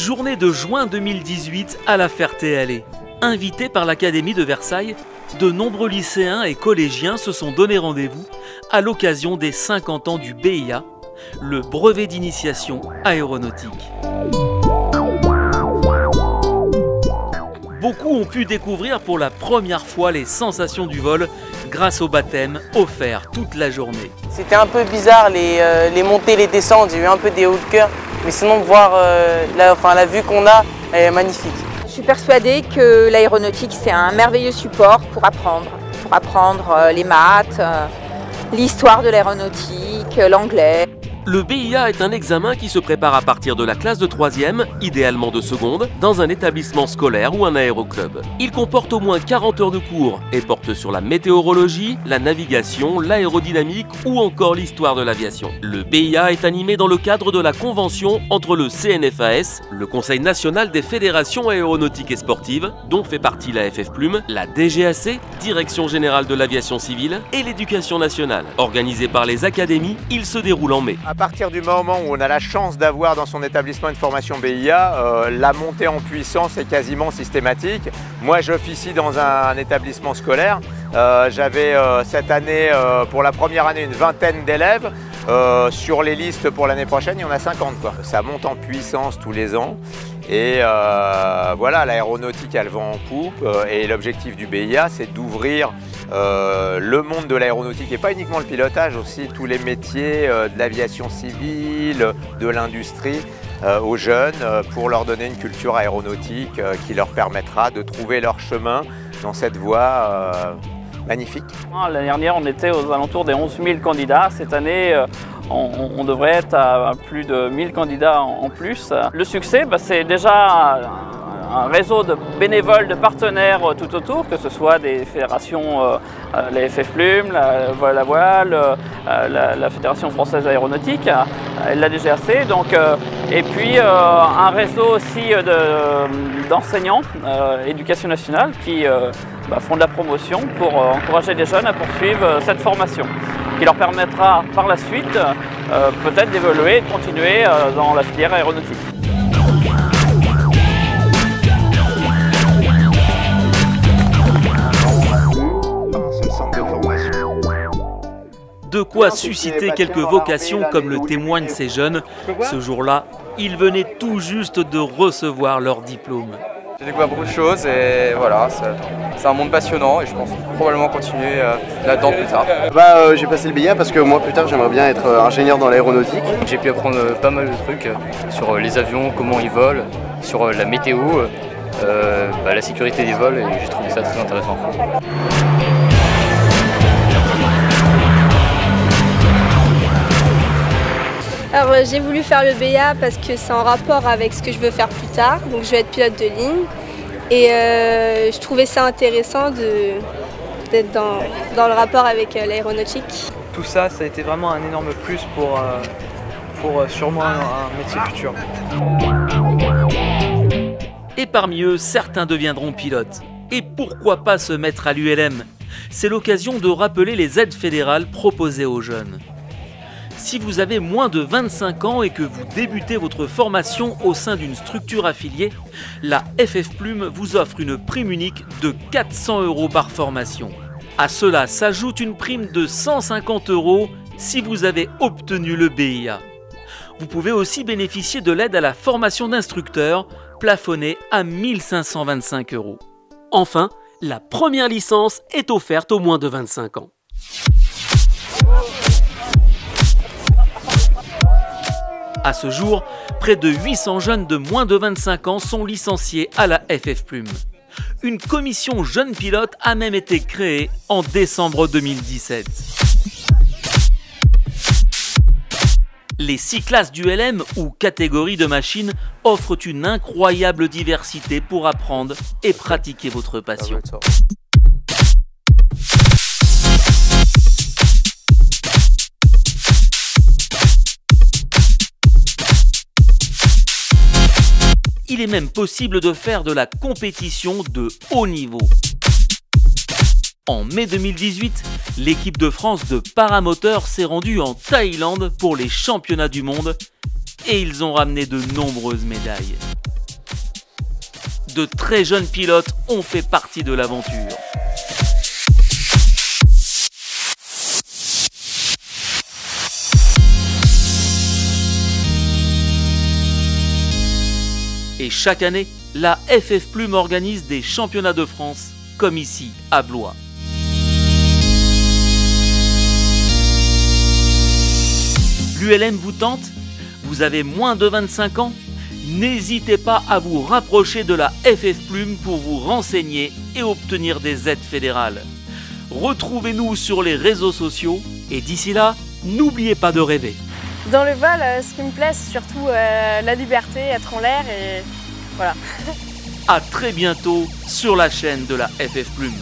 Journée de juin 2018 à la Ferté-Alais. Invités par l'Académie de Versailles, de nombreux lycéens et collégiens se sont donné rendez-vous à l'occasion des 50 ans du BIA, le brevet d'initiation aéronautique. Beaucoup ont pu découvrir pour la première fois les sensations du vol grâce au baptême offert toute la journée. C'était un peu bizarre les montées, les descentes, j'ai eu un peu des hauts de cœur, mais sinon voir la vue qu'on a, elle est magnifique. Je suis persuadée que l'aéronautique c'est un merveilleux support pour apprendre les maths, l'histoire de l'aéronautique, l'anglais. Le BIA est un examen qui se prépare à partir de la classe de 3e, idéalement de seconde, dans un établissement scolaire ou un aéroclub. Il comporte au moins 40 heures de cours et porte sur la météorologie, la navigation, l'aérodynamique ou encore l'histoire de l'aviation. Le BIA est animé dans le cadre de la convention entre le CNFAS, le Conseil national des fédérations aéronautiques et sportives, dont fait partie la FF Plume, la DGAC, Direction générale de l'aviation civile, et l'éducation nationale. Organisé par les académies, il se déroule en mai. À partir du moment où on a la chance d'avoir dans son établissement une formation BIA, la montée en puissance est quasiment systématique. Moi, j'officie dans un établissement scolaire. J'avais cette année, pour la première année, une vingtaine d'élèves. Sur les listes pour l'année prochaine, il y en a 50, quoi. Ça monte en puissance tous les ans. Et voilà, l'aéronautique, elle va en poupe. Et l'objectif du BIA, c'est d'ouvrir le monde de l'aéronautique, et pas uniquement le pilotage, aussi tous les métiers de l'aviation civile, de l'industrie, aux jeunes, pour leur donner une culture aéronautique qui leur permettra de trouver leur chemin dans cette voie magnifique. L'année dernière, on était aux alentours des 11 000 candidats. Cette année, on devrait être à plus de 1000 candidats en plus. Le succès, c'est déjà un réseau de bénévoles, de partenaires tout autour, que ce soit des fédérations, la FF Plume, la Voile, la Fédération française aéronautique, la DGAC, et puis un réseau aussi d'enseignants, éducation nationale, qui font de la promotion pour encourager les jeunes à poursuivre cette formation, qui leur permettra par la suite peut-être d'évoluer et de continuer dans la filière aéronautique. De quoi susciter quelques vocations comme le témoignent ces jeunes. Ce jour-là, ils venaient tout juste de recevoir leur diplôme. J'ai découvert beaucoup de choses et voilà, c'est un monde passionnant et je pense probablement continuer là-dedans plus tard. J'ai passé le BIA parce que moi plus tard j'aimerais bien être ingénieur dans l'aéronautique. J'ai pu apprendre pas mal de trucs sur les avions, comment ils volent, sur la météo, la sécurité des vols, et j'ai trouvé ça très intéressant. Alors j'ai voulu faire le BIA parce que c'est en rapport avec ce que je veux faire plus tard, donc je vais être pilote de ligne et je trouvais ça intéressant d'être dans le rapport avec l'aéronautique. Tout ça, ça a été vraiment un énorme plus pour sûrement un métier futur. Et parmi eux, certains deviendront pilotes. Et pourquoi pas se mettre à l'ULM? C'est l'occasion de rappeler les aides fédérales proposées aux jeunes. Si vous avez moins de 25 ans et que vous débutez votre formation au sein d'une structure affiliée, la FF Plume vous offre une prime unique de 400 € par formation. À cela s'ajoute une prime de 150 € si vous avez obtenu le BIA. Vous pouvez aussi bénéficier de l'aide à la formation d'instructeur, plafonnée à 1 525 €. Enfin, la première licence est offerte aux moins de 25 ans. À ce jour, près de 800 jeunes de moins de 25 ans sont licenciés à la FF Plume. Une commission jeunes pilotes a même été créée en décembre 2017. Les 6 classes du LM ou catégories de machines offrent une incroyable diversité pour apprendre et pratiquer votre passion. Il est même possible de faire de la compétition de haut niveau. En mai 2018, l'équipe de France de paramoteur s'est rendue en Thaïlande pour les championnats du monde et ils ont ramené de nombreuses médailles. De très jeunes pilotes ont fait partie de l'aventure. Et chaque année, la FF Plume organise des championnats de France, comme ici à Blois. L'ULM vous tente? Vous avez moins de 25 ans? N'hésitez pas à vous rapprocher de la FF Plume pour vous renseigner et obtenir des aides fédérales. Retrouvez-nous sur les réseaux sociaux et d'ici là, n'oubliez pas de rêver. Dans le vol, ce qui me plaît, c'est surtout la liberté, être en l'air et voilà. À très bientôt sur la chaîne de la FF Plume.